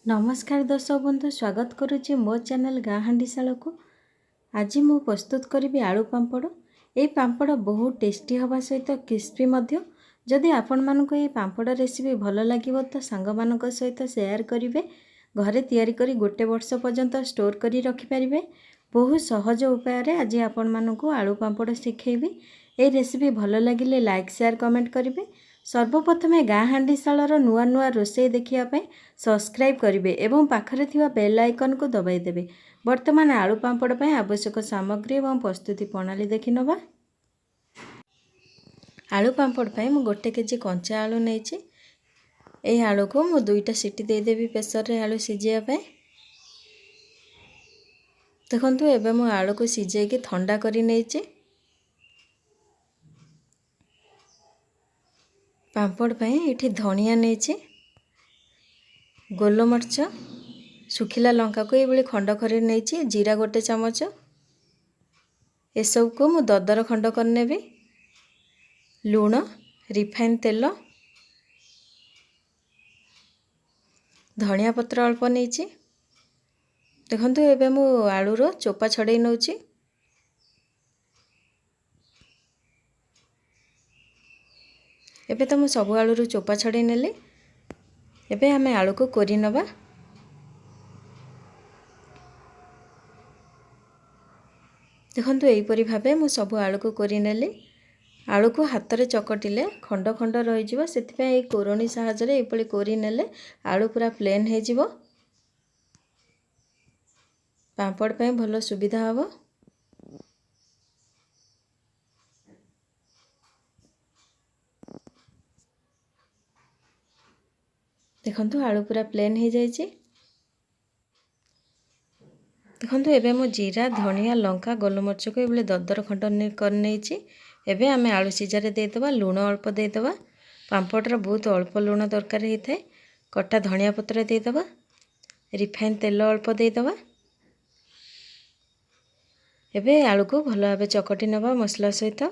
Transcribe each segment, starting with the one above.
नमस्कार दर्शक बंधु, स्वागत करुच्ची मो चैनल गाँ हांडीशाला को। आज मु प्रस्तुत करी आलू पांपड़। ये पांपड़ बहुत टेस्टी हवा सहित क्रिस्पी मध्य। जदि आपण मानक ये पांपड़ रेसिपी भल लगे तो सांग मानक सहित शेयर करेंगे। घरे तैयारी करी गोटे वर्ष पर्यंत स्टोर करी रखि पारिबे। बहुत सहज उपाय रे आज आपण मानक आलू पांपड़ शिखेबी। ये रेसिपी भल लगे लाइक शेयर कमेंट करेंगे। सर्वप्रथमे गाँ हांडीशालार नुआ नुआ रोषे देखिया सब्सक्राइब करेंगे एवं पाखरे थिबा बेल आइकन को दबाई देबे। वर्तमान आलू पांपड़ पय आवश्यक सामग्री एवं प्रस्तुति प्रणाली देखि नबा। आलू पांपड़ पय मु 1 केजी कंचा आलू नेछि। ए आलू को मु 2टा सीटी दे देबी प्रेशर रे आलू सिजिया पय। देखंतु एबे मु आलू को सिजेई के ठंडा करी नेछि। पांपड़ पय एठी धनिया नेछि, गोलमरीच, सुखिला लंका को ये खंड कर नहीं, जीरा 1 चामच, ये सब को मु ददर खंड करनेबी, लूण, रिफाइन तेल, धनिया पत्र अल्प नहीं। देखंतु एबे मु आलू रो चोपा छड़े नउची। एबे तो मु सब आलू रो चोपा छड़े नेली। एबे हमें आलू को कोरी नबा। देखंतु एहीपरि भाबे मु सब आलू को कोरी नेली। आलू को हाथ रे चकटिले खंड खंड रही जिवो, सेथिपय ए कोरोनी सहायता रे एपळी कोरी नेले आलू पूरा प्लेन हे जिवो। पांपड़ पय भलो सुविधा हबो। देखंतु आलू पूरा प्लेन हे जायछि। देखंतु एबे मो जीरा, धनिया, लंका, गोलमरीच को एबले ददर खंड कर नेछि। एबे आमे आलू सिजारे दे देबा, लूण अल्प दे देबा। पांपड़ रा बहुत अल्प लूण दरकार हेथाय। कटा धनिया पत्र दे देबा, रिफाइन तेल अल्प दे देबा। एबे आलू को भलो भाबे चकटी नबा मसला सहित।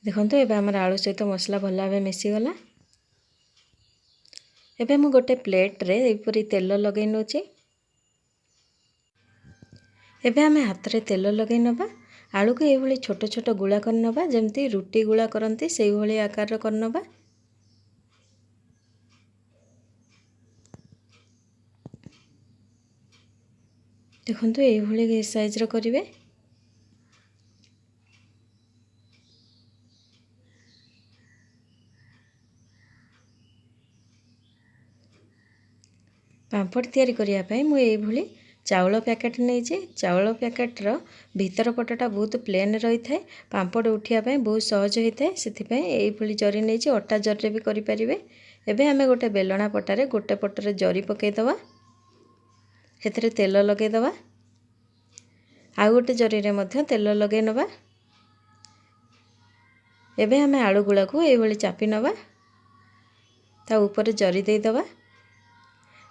देखंतु एबे हमर आलू सहित मसला भलो भाबे मिसी गला। एबे मु गोटे प्लेट रे एपरि तेल लगै नउची। एबे हमें हाथ रे तेल लगै नबा। आलू को एभली छोट छोट गुळा कर नबा, जेमती रुटी गुळा करंती सेही भली आकार कर नबा। देखंतु एही भली साइज रो करिवे। पांपड़ तैयारी करिया पय मु एही भली चाउल पैकेट नहीं। चाउल पैकेट रो भीतर पटटा बहुत प्लेन रही थाए। पांपड़ उठिया पय बहुत सहज होता है, से एही भली जरी नहीं। अटा जरी भी करि परिबे। एबे हमें गोटे बेलणा पटारे गोटे पटरे जरी पकई दबा, हेतरे तेल लगे दबा। आ गोटे जरी रे मध्य तेल लगे नबा। एबे हमें आलू गुला को एही भली चापी नबा, ता ऊपर जरी दे दबा।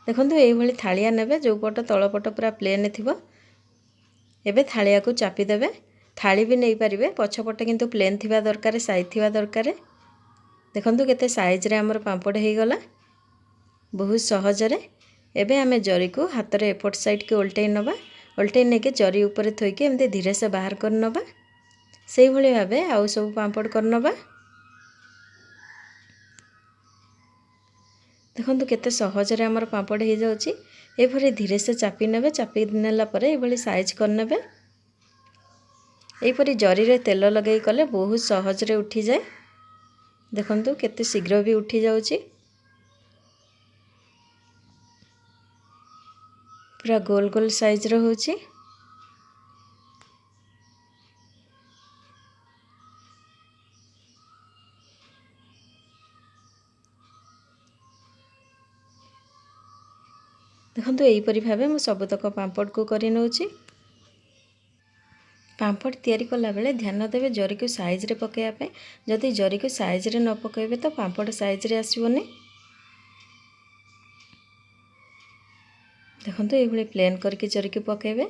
देखंतु एही भली थालिया नेबे जो पट तळ पट पूरा प्लेन थिबो। एबे थालिया को चापी देबे। थाली भी नहीं पारिबे, पछपटे किंतु प्लेन थिबा दरकार, साइज थिबा दरकार। देखंतु केते साइज रे हमर पांपड़ हे गला बहुत सहज रे। एबे हमें जरी को हाथ रे एपट साइड के उल्टै नबा। उल्टै ने के जरी ऊपर थोई के एमते धीरे से बाहर कर नबा। सेही भली भाबे आउ सब पांपड़ कर नबा। देखंतु केते सहज रे हमर पांपड़ हे जाउची। ए भली धीरे से चापी नेबे। चापी नेला परे ए भली साइज कर नेबे। ए परी जरी रे तेल लगई कले बहुत सहज रे उठी जाए। देखंतु केते शीघ्र भी उठी जाउची। पूरा गोल गोल साइज रो होची। देखंतु एही परी भाबे मु सबतक पांपड़ को करि नउची। पांपड़ तैयारी कला बेले ध्यान देवे जरी को साइज रे पकेया पे। जदि जरी को साइज रे न पकेबे तो पांपड़ साइज रे आसीबोनी। देखंतु एही भली प्लेन करके जरी को पकेबे।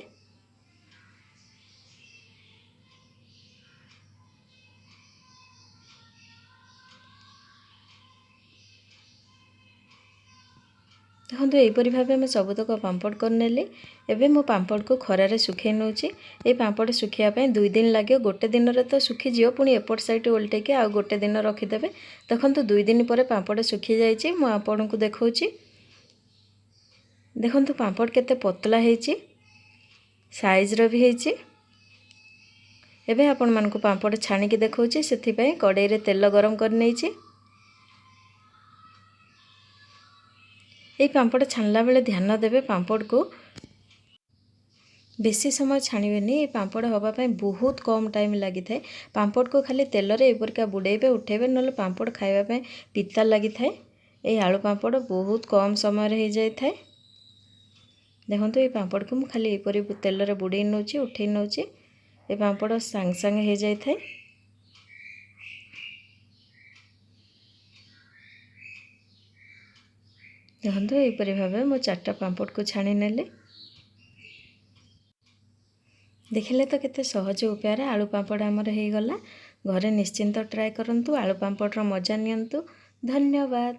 ଦେଖନ୍ତୁ ଏହିପରି ଭାବେ ମୁଁ ସବୁତକ ପାମ୍ପଡ଼ କରିନେଲି। ଏବେ ମୁଁ ପାମ୍ପଡ଼କୁ ଖରାରେ ଶୁଖାଇ ନେଉଛି। এই ପାମ୍ପଡ଼ ଶୁଖିବା ପାଇଁ 2 ଦିନ ଲାଗିବ। ଗୋଟେ ଦିନରେ ତ ଶୁଖିଯିବ, ପୁଣି ଏପଟ ସାଇଡ଼ ଓଲଟେଇକି ଆଉ ଗୋଟେ ଦିନ ରଖିଦେବେ। ଦେଖନ୍ତୁ 2 ଦିନ ପରେ ପାମ୍ପଡ଼ ଶୁଖିଯାଇଛି। ମୁଁ ଆପଣଙ୍କୁ ଦେଖାଉଛି। ଦେଖନ୍ତୁ ପାମ୍ପଡ଼ କେତେ ପତଳା ହେଇଛି, ସାଇଜ୍ର ବି ହେଇଛି। ଏବେ ଆପଣମାନଙ୍କୁ ପାମ୍ପଡ଼ ଛାଣିକି ଦେଖାଉଛି। ସେଥିପାଇଁ କଡ଼େଇରେ ତେଲ ଗରମ କରି ନେଇଛି। এই ପାମ୍ପଡ଼ ଛାଣିଲା ବେଳେ ଧ୍ୟାନ ଦେବେ, ପାମ୍ପଡ଼କୁ ବେଶୀ ସମୟ ଛାଣିବେନି। এই ପାମ୍ପଡ଼ ହେବା ପାଇଁ ବହୁତ କମ୍ ଟାଇମ୍ ଲାଗିଥାଏ। ପାମ୍ପଡ଼କୁ ଖାଲି ତେଲରେ ଏପରିକା ବୁଡ଼େଇବେ, ଉଠେଇବେ, ନହେଲେ ପାମ୍ପଡ଼ ଖାଇବା ପାଇଁ ପିତା ଲାଗିଥାଏ। এই ଆଳୁ ପାମ୍ପଡ଼ ବହୁତ କମ୍ ସମୟରେ ହେଇଯାଇଥାଏ। ଦେଖନ୍ତୁ এই ପାମ୍ପଡ଼କୁ ମୁଁ ଖାଲି ଏପରି ତେଲରେ ବୁଡ଼େଇ ନେଉଛି, ଉଠେଇ ନେଉଛି। এই ପାମ୍ପଡ଼ ସାଙ୍ଗେ ସାଙ୍ଗେ ହେଇଯାଇଥାଏ। ଦେଖନ୍ତୁ ଏହିପରି ଭାବେ ମୁଁ 4ଟା ପାମ୍ପଡ଼କୁ ଛାଣି ନେଲି। ଦେଖିଲେ ତ କେତେ ସହଜ ଉପାୟରେ ଆଳୁ ପାମ୍ପଡ଼ ଆମର ହେଇଗଲା। ଘରେ ନିଶ୍ଚିନ୍ତ ଟ୍ରାଏ କରନ୍ତୁ, ଆଳୁ ପାମ୍ପଡ଼ର ମଜା ନିଅନ୍ତୁ। ଧନ୍ୟବାଦ।